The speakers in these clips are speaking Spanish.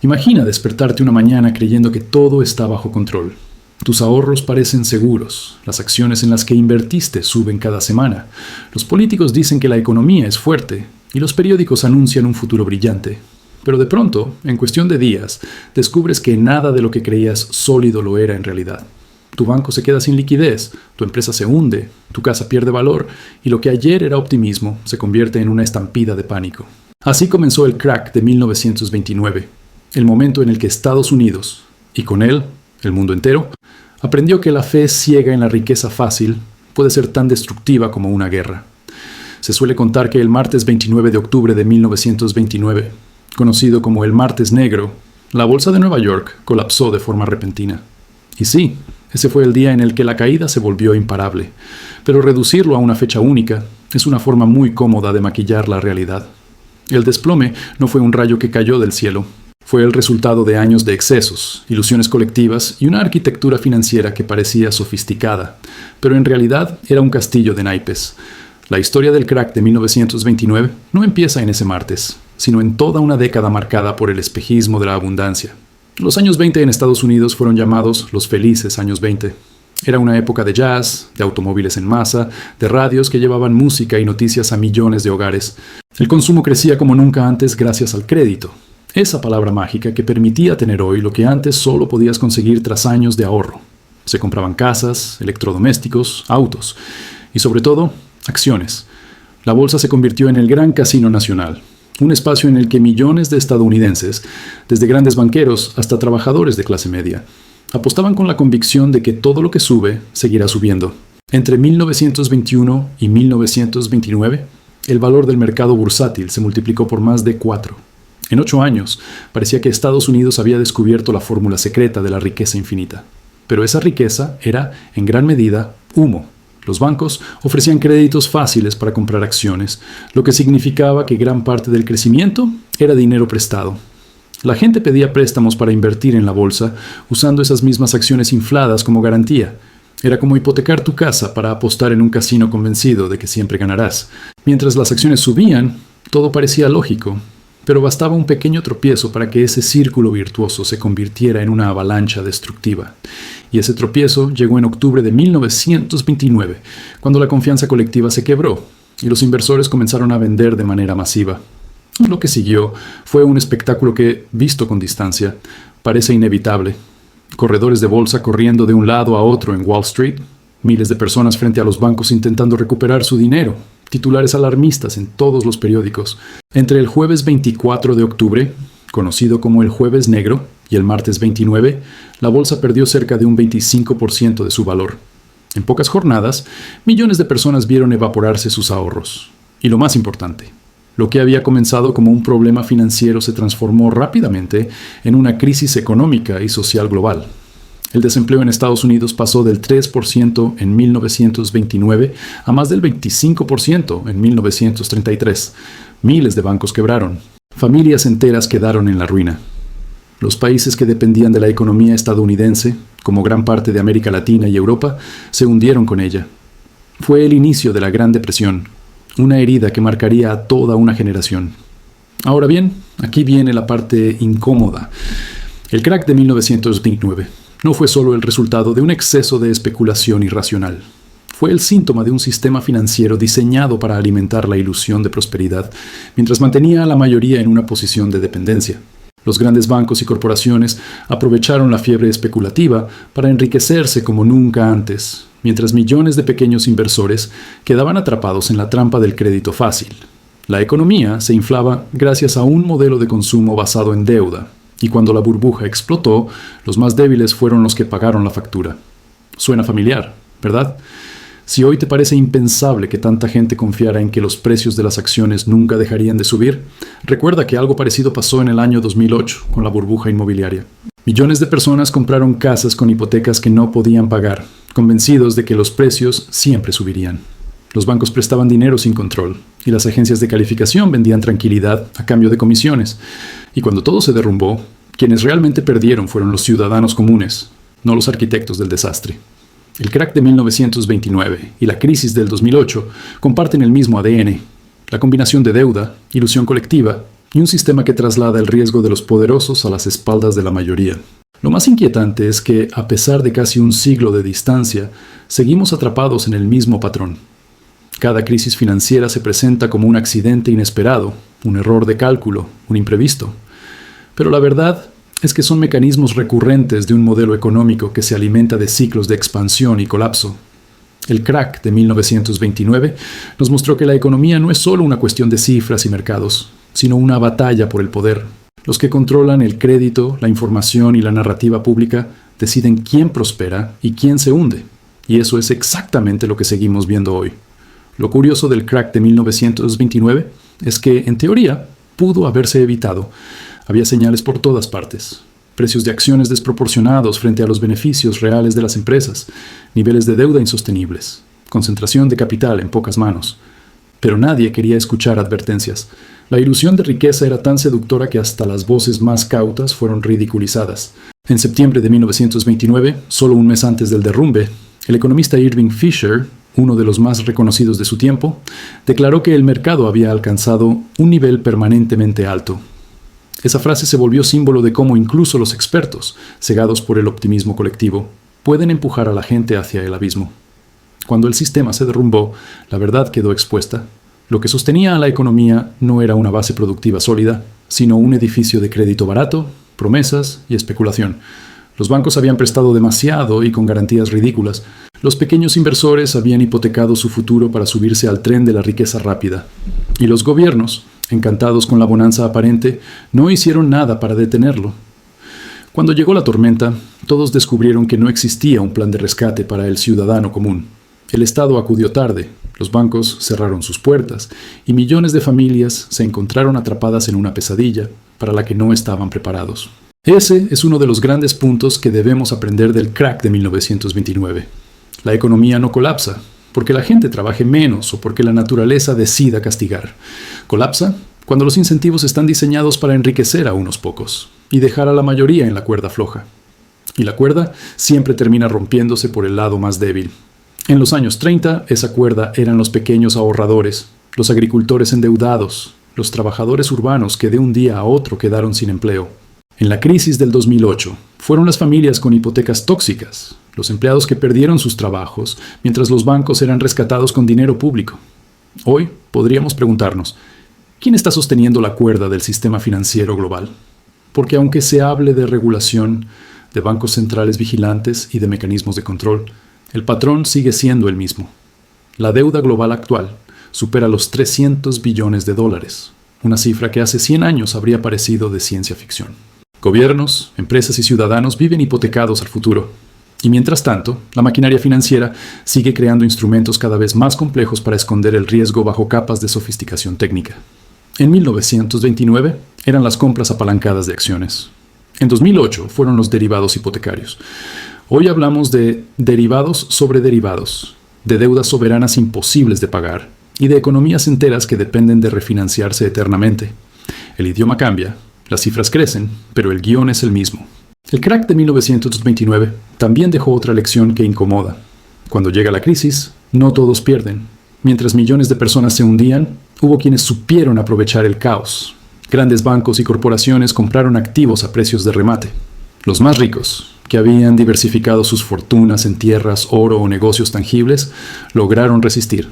Imagina despertarte una mañana creyendo que todo está bajo control. Tus ahorros parecen seguros, las acciones en las que invertiste suben cada semana, los políticos dicen que la economía es fuerte y los periódicos anuncian un futuro brillante. Pero de pronto, en cuestión de días, descubres que nada de lo que creías sólido lo era en realidad. Tu banco se queda sin liquidez, tu empresa se hunde, tu casa pierde valor y lo que ayer era optimismo se convierte en una estampida de pánico. Así comenzó el crack de 1929, el momento en el que Estados Unidos, y con él el mundo entero, aprendió que la fe ciega en la riqueza fácil puede ser tan destructiva como una guerra. Se suele contar que el martes 29 de octubre de 1929, conocido como el Martes Negro, la bolsa de Nueva York colapsó de forma repentina. Y sí, ese fue el día en el que la caída se volvió imparable, pero reducirlo a una fecha única es una forma muy cómoda de maquillar la realidad. El desplome no fue un rayo que cayó del cielo. Fue el resultado de años de excesos, ilusiones colectivas y una arquitectura financiera que parecía sofisticada, pero en realidad era un castillo de naipes. La historia del crack de 1929 no empieza en ese martes, sino en toda una década marcada por el espejismo de la abundancia. Los años 20 en Estados Unidos fueron llamados los felices años 20. Era una época de jazz, de automóviles en masa, de radios que llevaban música y noticias a millones de hogares. El consumo crecía como nunca antes gracias al crédito. Esa palabra mágica que permitía tener hoy lo que antes solo podías conseguir tras años de ahorro. Se compraban casas, electrodomésticos, autos y sobre todo, acciones. La bolsa se convirtió en el gran casino nacional, un espacio en el que millones de estadounidenses, desde grandes banqueros hasta trabajadores de clase media, apostaban con la convicción de que todo lo que sube seguirá subiendo. Entre 1921 y 1929, el valor del mercado bursátil se multiplicó por más de 4. En 8 años, parecía que Estados Unidos había descubierto la fórmula secreta de la riqueza infinita. Pero esa riqueza era, en gran medida, humo. Los bancos ofrecían créditos fáciles para comprar acciones, lo que significaba que gran parte del crecimiento era dinero prestado. La gente pedía préstamos para invertir en la bolsa, usando esas mismas acciones infladas como garantía. Era como hipotecar tu casa para apostar en un casino convencido de que siempre ganarás. Mientras las acciones subían, todo parecía lógico. Pero bastaba un pequeño tropiezo para que ese círculo virtuoso se convirtiera en una avalancha destructiva. Y ese tropiezo llegó en octubre de 1929, cuando la confianza colectiva se quebró y los inversores comenzaron a vender de manera masiva. Lo que siguió fue un espectáculo que, visto con distancia, parece inevitable. Corredores de bolsa corriendo de un lado a otro en Wall Street, miles de personas frente a los bancos intentando recuperar su dinero, titulares alarmistas en todos los periódicos. Entre el jueves 24 de octubre, conocido como el Jueves Negro, y el martes 29, la bolsa perdió cerca de un 25% de su valor. En pocas jornadas, millones de personas vieron evaporarse sus ahorros. Y lo más importante, lo que había comenzado como un problema financiero se transformó rápidamente en una crisis económica y social global. El desempleo en Estados Unidos pasó del 3% en 1929 a más del 25% en 1933. Miles de bancos quebraron. Familias enteras quedaron en la ruina. Los países que dependían de la economía estadounidense, como gran parte de América Latina y Europa, se hundieron con ella. Fue el inicio de la Gran Depresión, una herida que marcaría a toda una generación. Ahora bien, aquí viene la parte incómoda. El crack de 1929 no fue solo el resultado de un exceso de especulación irracional. Fue el síntoma de un sistema financiero diseñado para alimentar la ilusión de prosperidad, mientras mantenía a la mayoría en una posición de dependencia. Los grandes bancos y corporaciones aprovecharon la fiebre especulativa para enriquecerse como nunca antes, mientras millones de pequeños inversores quedaban atrapados en la trampa del crédito fácil. La economía se inflaba gracias a un modelo de consumo basado en deuda, y cuando la burbuja explotó, los más débiles fueron los que pagaron la factura. Suena familiar, ¿verdad? Si hoy te parece impensable que tanta gente confiara en que los precios de las acciones nunca dejarían de subir, recuerda que algo parecido pasó en el año 2008 con la burbuja inmobiliaria. Millones de personas compraron casas con hipotecas que no podían pagar, convencidos de que los precios siempre subirían. Los bancos prestaban dinero sin control y las agencias de calificación vendían tranquilidad a cambio de comisiones. Y cuando todo se derrumbó, quienes realmente perdieron fueron los ciudadanos comunes, no los arquitectos del desastre. El crack de 1929 y la crisis del 2008 comparten el mismo ADN, la combinación de deuda, ilusión colectiva y un sistema que traslada el riesgo de los poderosos a las espaldas de la mayoría. Lo más inquietante es que, a pesar de casi un siglo de distancia, seguimos atrapados en el mismo patrón. Cada crisis financiera se presenta como un accidente inesperado, un error de cálculo, un imprevisto. Pero la verdad es que son mecanismos recurrentes de un modelo económico que se alimenta de ciclos de expansión y colapso. El crack de 1929 nos mostró que la economía no es solo una cuestión de cifras y mercados, sino una batalla por el poder. Los que controlan el crédito, la información y la narrativa pública deciden quién prospera y quién se hunde. Y eso es exactamente lo que seguimos viendo hoy. Lo curioso del crack de 1929 es que, en teoría, pudo haberse evitado. Había señales por todas partes. Precios de acciones desproporcionados frente a los beneficios reales de las empresas, niveles de deuda insostenibles, concentración de capital en pocas manos. Pero nadie quería escuchar advertencias. La ilusión de riqueza era tan seductora que hasta las voces más cautas fueron ridiculizadas. En septiembre de 1929, solo un mes antes del derrumbe, el economista Irving Fisher, uno de los más reconocidos de su tiempo, declaró que el mercado había alcanzado un nivel permanentemente alto. Esa frase se volvió símbolo de cómo incluso los expertos, cegados por el optimismo colectivo, pueden empujar a la gente hacia el abismo. Cuando el sistema se derrumbó, la verdad quedó expuesta. Lo que sostenía a la economía no era una base productiva sólida, sino un edificio de crédito barato, promesas y especulación. Los bancos habían prestado demasiado y con garantías ridículas. Los pequeños inversores habían hipotecado su futuro para subirse al tren de la riqueza rápida. Y los gobiernos, encantados con la bonanza aparente, no hicieron nada para detenerlo. Cuando llegó la tormenta, todos descubrieron que no existía un plan de rescate para el ciudadano común. El Estado acudió tarde, los bancos cerraron sus puertas y millones de familias se encontraron atrapadas en una pesadilla para la que no estaban preparados. Ese es uno de los grandes puntos que debemos aprender del crack de 1929. La economía no colapsa porque la gente trabaje menos o porque la naturaleza decida castigar. Colapsa cuando los incentivos están diseñados para enriquecer a unos pocos y dejar a la mayoría en la cuerda floja. Y la cuerda siempre termina rompiéndose por el lado más débil. En los años 30, esa cuerda eran los pequeños ahorradores, los agricultores endeudados, los trabajadores urbanos que de un día a otro quedaron sin empleo. En la crisis del 2008, fueron las familias con hipotecas tóxicas, los empleados que perdieron sus trabajos, mientras los bancos eran rescatados con dinero público. Hoy podríamos preguntarnos, ¿quién está sosteniendo la cuerda del sistema financiero global? Porque aunque se hable de regulación, de bancos centrales vigilantes y de mecanismos de control, el patrón sigue siendo el mismo. La deuda global actual supera los 300 billones de dólares, una cifra que hace 100 años habría parecido de ciencia ficción. Gobiernos, empresas y ciudadanos viven hipotecados al futuro. Y mientras tanto, la maquinaria financiera sigue creando instrumentos cada vez más complejos para esconder el riesgo bajo capas de sofisticación técnica. En 1929 eran las compras apalancadas de acciones. En 2008 fueron los derivados hipotecarios. Hoy hablamos de derivados sobre derivados, de deudas soberanas imposibles de pagar y de economías enteras que dependen de refinanciarse eternamente. El idioma cambia, las cifras crecen, pero el guión es el mismo. El crack de 1929 también dejó otra lección que incomoda. Cuando llega la crisis, no todos pierden. Mientras millones de personas se hundían, hubo quienes supieron aprovechar el caos. Grandes bancos y corporaciones compraron activos a precios de remate. Los más ricos, que habían diversificado sus fortunas en tierras, oro o negocios tangibles, lograron resistir.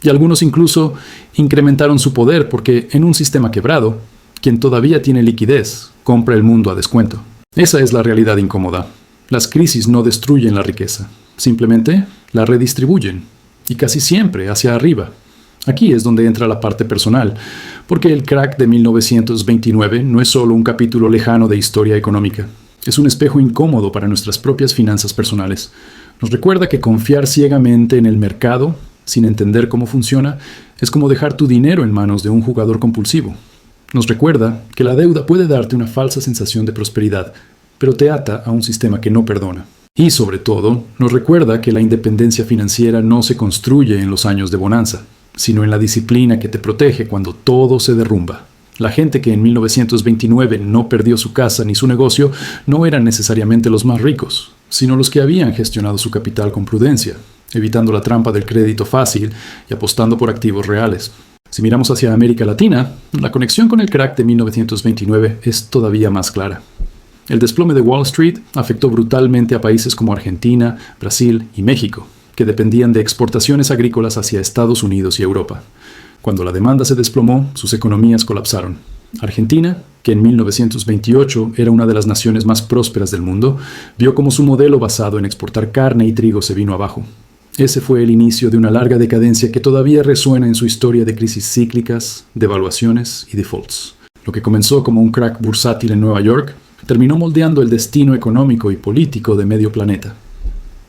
Y algunos incluso incrementaron su poder porque en un sistema quebrado, quien todavía tiene liquidez compra el mundo a descuento. Esa es la realidad incómoda. Las crisis no destruyen la riqueza, simplemente la redistribuyen, y casi siempre hacia arriba. Aquí es donde entra la parte personal, porque el crack de 1929 no es solo un capítulo lejano de historia económica. Es un espejo incómodo para nuestras propias finanzas personales. Nos recuerda que confiar ciegamente en el mercado, sin entender cómo funciona, es como dejar tu dinero en manos de un jugador compulsivo. Nos recuerda que la deuda puede darte una falsa sensación de prosperidad, pero te ata a un sistema que no perdona. Y sobre todo, nos recuerda que la independencia financiera no se construye en los años de bonanza, sino en la disciplina que te protege cuando todo se derrumba. La gente que en 1929 no perdió su casa ni su negocio no eran necesariamente los más ricos, sino los que habían gestionado su capital con prudencia, evitando la trampa del crédito fácil y apostando por activos reales. Si miramos hacia América Latina, la conexión con el crack de 1929 es todavía más clara. El desplome de Wall Street afectó brutalmente a países como Argentina, Brasil y México, que dependían de exportaciones agrícolas hacia Estados Unidos y Europa. Cuando la demanda se desplomó, sus economías colapsaron. Argentina, que en 1928 era una de las naciones más prósperas del mundo, vio cómo su modelo basado en exportar carne y trigo se vino abajo. Ese fue el inicio de una larga decadencia que todavía resuena en su historia de crisis cíclicas, devaluaciones y defaults. Lo que comenzó como un crack bursátil en Nueva York terminó moldeando el destino económico y político de medio planeta.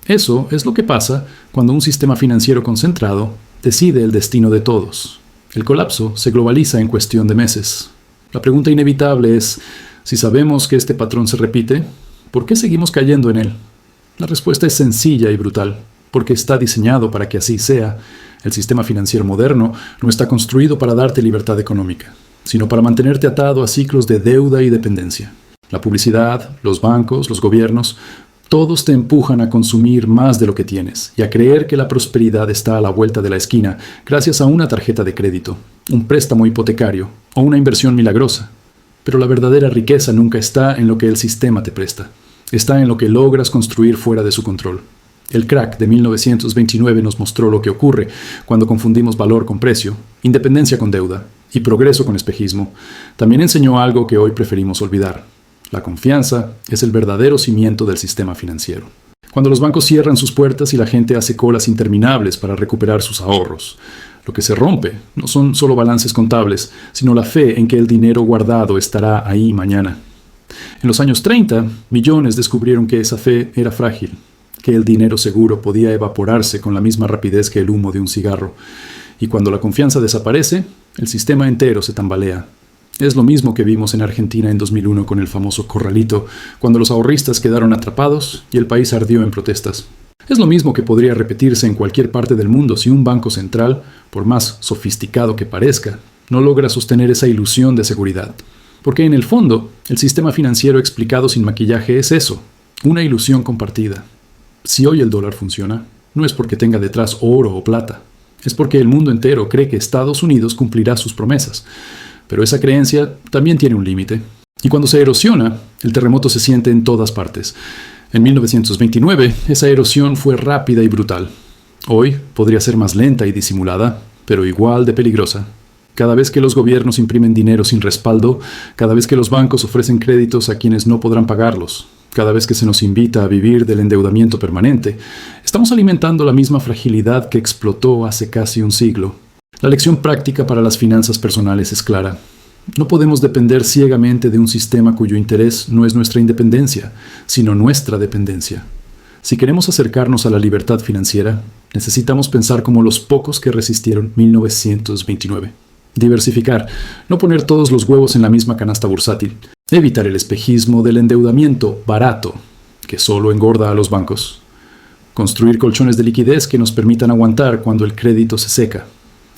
Eso es lo que pasa cuando un sistema financiero concentrado decide el destino de todos. El colapso se globaliza en cuestión de meses. La pregunta inevitable es, si sabemos que este patrón se repite, ¿por qué seguimos cayendo en él? La respuesta es sencilla y brutal, porque está diseñado para que así sea. El sistema financiero moderno no está construido para darte libertad económica, sino para mantenerte atado a ciclos de deuda y dependencia. La publicidad, los bancos, los gobiernos, todos te empujan a consumir más de lo que tienes y a creer que la prosperidad está a la vuelta de la esquina gracias a una tarjeta de crédito, un préstamo hipotecario o una inversión milagrosa. Pero la verdadera riqueza nunca está en lo que el sistema te presta, está en lo que logras construir fuera de su control. El crack de 1929 nos mostró lo que ocurre cuando confundimos valor con precio, independencia con deuda y progreso con espejismo. También enseñó algo que hoy preferimos olvidar. La confianza es el verdadero cimiento del sistema financiero. Cuando los bancos cierran sus puertas y la gente hace colas interminables para recuperar sus ahorros, lo que se rompe no son solo balances contables, sino la fe en que el dinero guardado estará ahí mañana. En los años 30, millones descubrieron que esa fe era frágil, que el dinero seguro podía evaporarse con la misma rapidez que el humo de un cigarro. Y cuando la confianza desaparece, el sistema entero se tambalea. Es lo mismo que vimos en Argentina en 2001 con el famoso corralito, cuando los ahorristas quedaron atrapados y el país ardió en protestas. Es lo mismo que podría repetirse en cualquier parte del mundo si un banco central, por más sofisticado que parezca, no logra sostener esa ilusión de seguridad. Porque en el fondo, el sistema financiero explicado sin maquillaje es eso, una ilusión compartida. Si hoy el dólar funciona, no es porque tenga detrás oro o plata, es porque el mundo entero cree que Estados Unidos cumplirá sus promesas. Pero esa creencia también tiene un límite. Y cuando se erosiona, el terremoto se siente en todas partes. En 1929, esa erosión fue rápida y brutal. Hoy podría ser más lenta y disimulada, pero igual de peligrosa. Cada vez que los gobiernos imprimen dinero sin respaldo, cada vez que los bancos ofrecen créditos a quienes no podrán pagarlos, cada vez que se nos invita a vivir del endeudamiento permanente, estamos alimentando la misma fragilidad que explotó hace casi un siglo. La lección práctica para las finanzas personales es clara. No podemos depender ciegamente de un sistema cuyo interés no es nuestra independencia, sino nuestra dependencia. Si queremos acercarnos a la libertad financiera, necesitamos pensar como los pocos que resistieron 1929. Diversificar, no poner todos los huevos en la misma canasta bursátil. Evitar el espejismo del endeudamiento barato, que solo engorda a los bancos. Construir colchones de liquidez que nos permitan aguantar cuando el crédito se seca.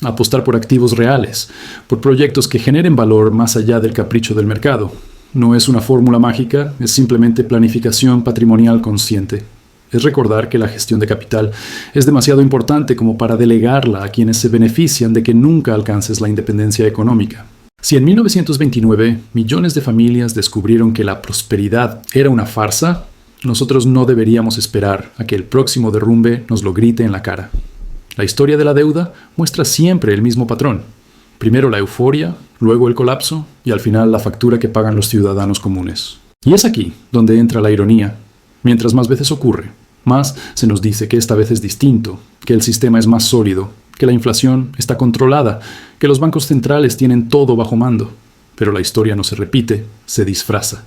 Apostar por activos reales, por proyectos que generen valor más allá del capricho del mercado. No es una fórmula mágica, es simplemente planificación patrimonial consciente. Es recordar que la gestión de capital es demasiado importante como para delegarla a quienes se benefician de que nunca alcances la independencia económica. Si en 1929 millones de familias descubrieron que la prosperidad era una farsa, nosotros no deberíamos esperar a que el próximo derrumbe nos lo grite en la cara. La historia de la deuda muestra siempre el mismo patrón. Primero la euforia, luego el colapso y al final la factura que pagan los ciudadanos comunes. Y es aquí donde entra la ironía. Mientras más veces ocurre, más se nos dice que esta vez es distinto, que el sistema es más sólido, que la inflación está controlada, que los bancos centrales tienen todo bajo mando. Pero la historia no se repite, se disfraza.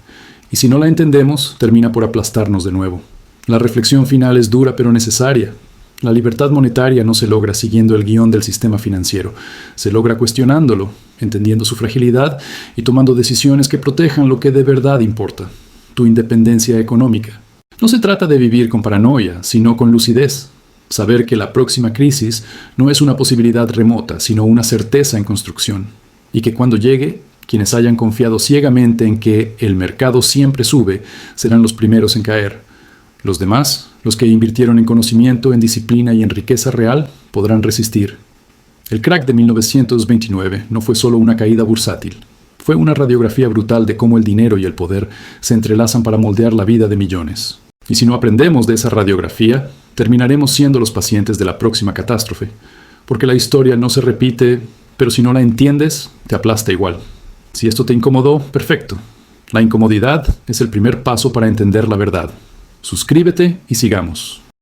Y si no la entendemos, termina por aplastarnos de nuevo. La reflexión final es dura pero necesaria. La libertad monetaria no se logra siguiendo el guión del sistema financiero. Se logra cuestionándolo, entendiendo su fragilidad y tomando decisiones que protejan lo que de verdad importa, tu independencia económica. No se trata de vivir con paranoia, sino con lucidez. Saber que la próxima crisis no es una posibilidad remota, sino una certeza en construcción. Y que cuando llegue, quienes hayan confiado ciegamente en que el mercado siempre sube, serán los primeros en caer. Los demás, los que invirtieron en conocimiento, en disciplina y en riqueza real, podrán resistir. El crack de 1929 no fue solo una caída bursátil. Fue una radiografía brutal de cómo el dinero y el poder se entrelazan para moldear la vida de millones. Y si no aprendemos de esa radiografía, terminaremos siendo los pacientes de la próxima catástrofe. Porque la historia no se repite, pero si no la entiendes, te aplasta igual. Si esto te incomodó, perfecto. La incomodidad es el primer paso para entender la verdad. Suscríbete y sigamos.